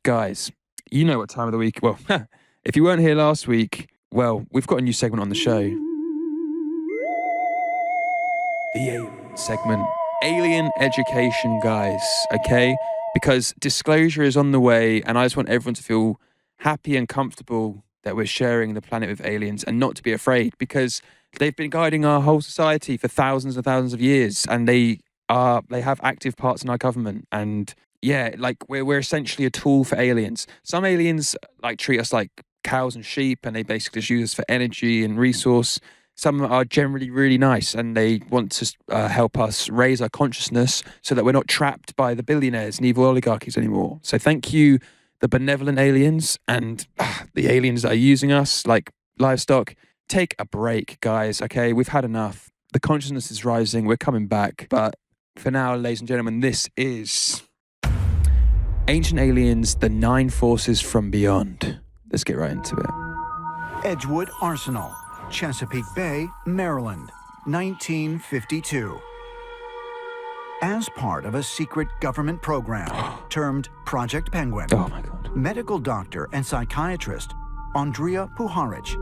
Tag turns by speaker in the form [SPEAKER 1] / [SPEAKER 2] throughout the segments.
[SPEAKER 1] Guys, you know what time of the week. Well, if you weren't here last week, well, we've got a new segment on the show. The Alien segment. Alien education, guys, okay? Because disclosure is on the way, and I just want everyone to feel happy and comfortable that we're sharing the planet with aliens and not to be afraid, because they've been guiding our whole society for thousands and thousands of years, and they have active parts in our government. And yeah, like we're essentially a tool for aliens. Some aliens like treat us like cows and sheep, and they basically just use us for energy and resource. Some are generally really nice, and they want to help us raise our consciousness so that we're not trapped by the billionaires and evil oligarchies anymore. So thank you, the benevolent aliens, and the aliens that are using us like livestock. Take a break, guys, okay? We've had enough. The consciousness is rising. We're coming back. But for now, ladies and gentlemen, this is Ancient Aliens, the 9 Forces from Beyond. Let's get right into it.
[SPEAKER 2] Edgewood Arsenal, Chesapeake Bay, Maryland, 1952. As part of a secret government program termed Project Penguin,
[SPEAKER 1] Oh my God.
[SPEAKER 2] medical doctor and psychiatrist Andrea Puharich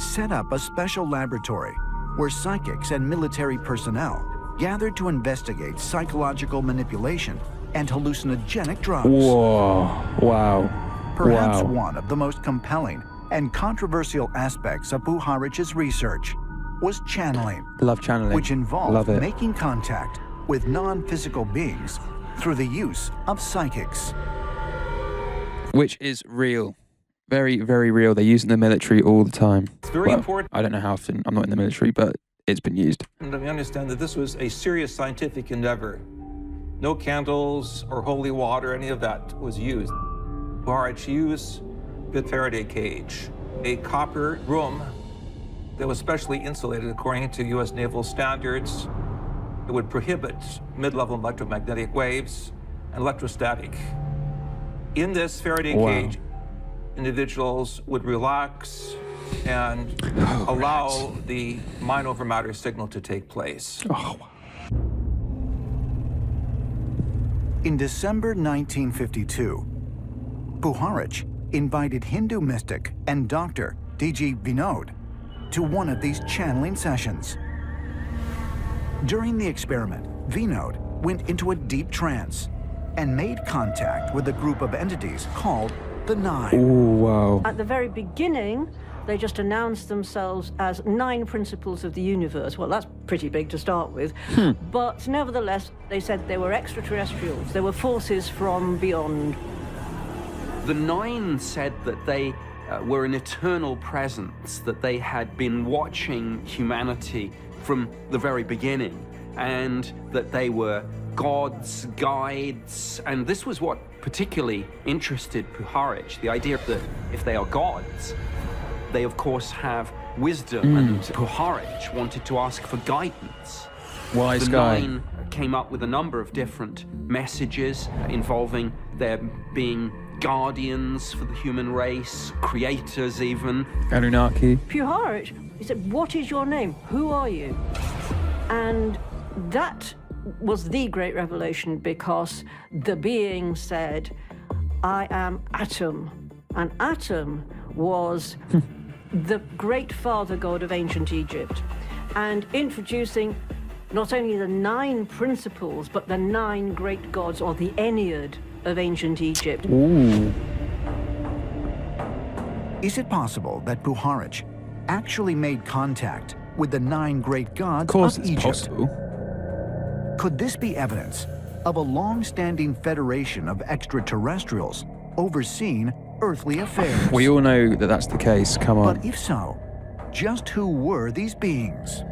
[SPEAKER 2] set up a special laboratory where psychics and military personnel gathered to investigate psychological manipulation and hallucinogenic drugs.
[SPEAKER 1] Whoa. Wow.
[SPEAKER 2] Perhaps
[SPEAKER 1] Wow.
[SPEAKER 2] one of the most compelling and controversial aspects of Puharich's research was channeling,
[SPEAKER 1] Love channeling.
[SPEAKER 2] which
[SPEAKER 1] Love
[SPEAKER 2] involved
[SPEAKER 1] it.
[SPEAKER 2] making contact with non-physical beings through the use of psychics.
[SPEAKER 1] Which is real. Very, very real. They use it in the military all the time.
[SPEAKER 3] It's very
[SPEAKER 1] Well,
[SPEAKER 3] important
[SPEAKER 1] I don't know how often. I'm not in the military, but it's been used.
[SPEAKER 3] that we understand that this was a serious scientific endeavor. No candles or holy water, any of that was used. Puharich used the Faraday cage, a copper room that was specially insulated according to U.S. naval standards. It would prohibit mid-level electromagnetic waves and electrostatic. In this Faraday
[SPEAKER 1] Wow.
[SPEAKER 3] cage, individuals would relax and allow the mind over matter signal to take place.
[SPEAKER 1] Oh, wow.
[SPEAKER 2] In December 1952, Puharich invited Hindu mystic and doctor D.G. Vinod to one of these channeling sessions. During the experiment, Vinod went into a deep trance and made contact with a group of entities called the Nine.
[SPEAKER 1] Oh, wow.
[SPEAKER 4] At the very beginning, they just announced themselves as 9 principles of the universe. Well, that's pretty big to start with. But nevertheless, they said they were extraterrestrials. They were forces from beyond.
[SPEAKER 5] The 9 said that they were an eternal presence, that they had been watching humanity from the very beginning, and that they were gods, guides, and this was what particularly interested Puharich, the idea that if they are gods, they of course have wisdom, and Puharich wanted to ask for guidance.
[SPEAKER 1] Wise
[SPEAKER 5] The
[SPEAKER 1] guy.
[SPEAKER 5] 9 came up with a number of different messages involving there being guardians for the human race, creators even.
[SPEAKER 1] Anunnaki.
[SPEAKER 4] Puharich, he said, "What is your name? Who are you?" And that was the great revelation, because the being said, "I am Atum." And Atum was the great father god of ancient Egypt, and introducing not only the 9 principles, but the 9 great gods, or the Ennead of ancient Egypt.
[SPEAKER 1] Ooh.
[SPEAKER 2] Is it possible that Puharich actually made contact with the 9 great gods
[SPEAKER 1] Of course
[SPEAKER 2] of
[SPEAKER 1] it's
[SPEAKER 2] Egypt?
[SPEAKER 1] possible.
[SPEAKER 2] Could this be evidence of a long-standing federation of extraterrestrials overseeing earthly affairs?
[SPEAKER 1] We all know that that's the case. Come on.
[SPEAKER 2] But if so, just who were these beings?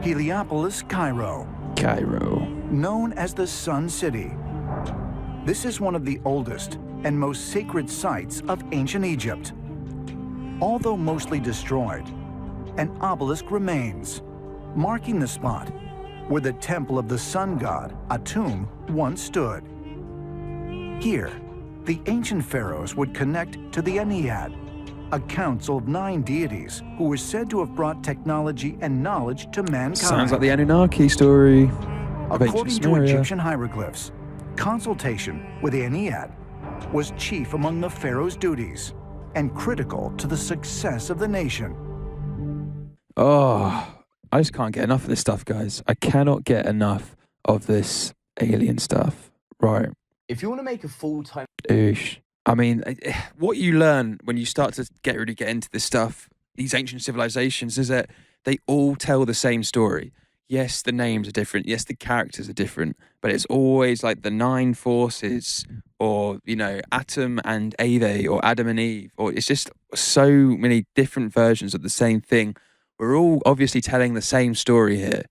[SPEAKER 2] Heliopolis, Cairo,
[SPEAKER 1] Cairo.
[SPEAKER 2] known as the Sun City. This is one of the oldest and most sacred sites of ancient Egypt. Although mostly destroyed, an obelisk remains, marking the spot where the temple of the sun god, Atum, once stood. Here, the ancient pharaohs would connect to the Ennead, a council of 9 deities who were said to have brought technology and knowledge to mankind.
[SPEAKER 1] Sounds like the Anunnaki story of ancient
[SPEAKER 2] According to
[SPEAKER 1] Sumeria.
[SPEAKER 2] Egyptian hieroglyphs, Consultation with the Ennead was chief among the pharaoh's duties and critical to the success of the nation.
[SPEAKER 1] Oh, I just can't get enough of this stuff, guys. I cannot get enough of this alien stuff. Right.
[SPEAKER 6] If you want to make a full-time...
[SPEAKER 1] Oosh. I mean, what you learn when you start to really get into this stuff, these ancient civilizations, is that they all tell the same story. Yes, the names are different. Yes, the characters are different. But it's always like the 9 forces, or, you know, Atom and Eve, or Adam and Eve, or it's just so many different versions of the same thing. We're all obviously telling the same story here.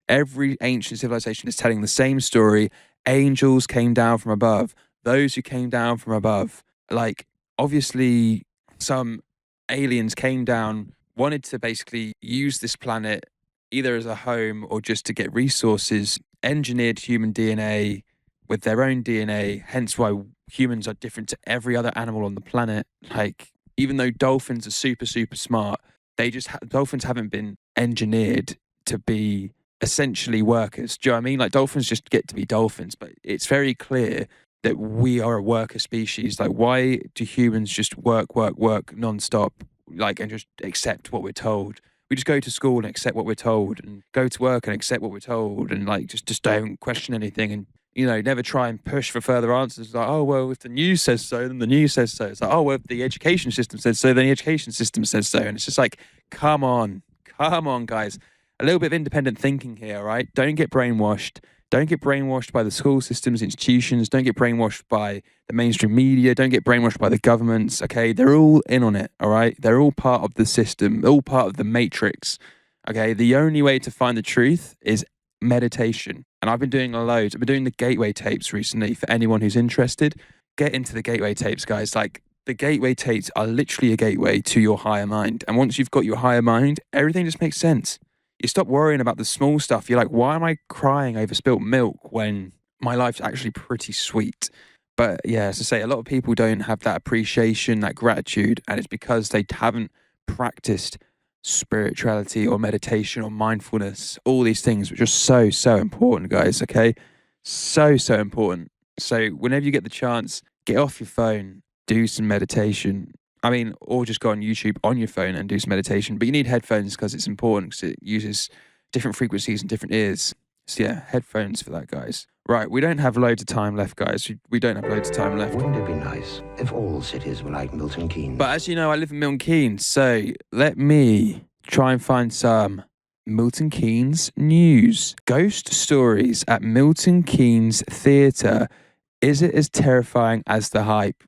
[SPEAKER 1] Every ancient civilization is telling the same story. Angels came down from above. Those who came down from above. Like, obviously, some aliens came down, wanted to basically use this planet either as a home or just to get resources, engineered human DNA with their own DNA, hence why humans are different to every other animal on the planet. Like, even though dolphins are super, super smart, they just dolphins haven't been engineered to be essentially workers. Do you know what I mean? Like, dolphins just get to be dolphins, but it's very clear that we are a worker species. Like, why do humans just work nonstop, like, and just accept what we're told? We just go to school and accept what we're told, and go to work and accept what we're told, and like just don't question anything, and, you know, never try and push for further answers. Like, oh, well, if the news says so, then the news says so. It's like, oh, well, if the education system says so, then the education system says so. And it's just like, come on, guys. A little bit of independent thinking here, right? Don't get brainwashed. Don't get brainwashed by the school systems, institutions. Don't get brainwashed by the mainstream media. Don't get brainwashed by the governments, okay? They're all in on it, all right? They're all part of the system, all part of the matrix, okay? The only way to find the truth is meditation. And I've been doing loads. I've been doing the gateway tapes recently for anyone who's interested. Get into the gateway tapes, guys. Like, the gateway tapes are literally a gateway to your higher mind. And once you've got your higher mind, everything just makes sense. You stop worrying about the small stuff. You're like, why am I crying over spilt milk when my life's actually pretty sweet? But yeah, as I say, a lot of people don't have that appreciation, that gratitude, and it's because they haven't practiced spirituality or meditation or mindfulness, all these things, which are so, so important, guys, okay? So, so important. So whenever you get the chance, get off your phone, do some meditation. I mean, or just go on YouTube on your phone and do some meditation. But you need headphones because it's important, because it uses different frequencies and different ears. So yeah, headphones for that, guys. Right, we don't have loads of time left, guys. We don't have loads of time left.
[SPEAKER 7] Wouldn't it be nice if all cities were like Milton Keynes?
[SPEAKER 1] But as you know, I live in Milton Keynes, so let me try and find some Milton Keynes news. Ghost stories at Milton Keynes Theatre. Is it as terrifying as the hype?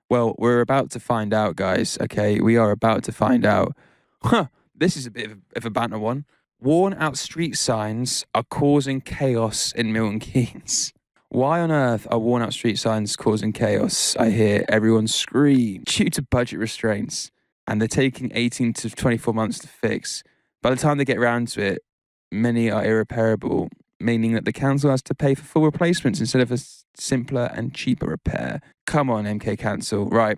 [SPEAKER 1] Well, we're about to find out, guys, okay? We are about to find out. This is a bit of a banter one. Worn out street signs are causing chaos in Milton Keynes. Why on earth are worn out street signs causing chaos? I hear everyone scream. Due to budget restraints, and they're taking 18 to 24 months to fix. By the time they get around to it, many are irreparable, meaning that the council has to pay for full replacements instead of a simpler and cheaper repair. Come on, MK Council. Right,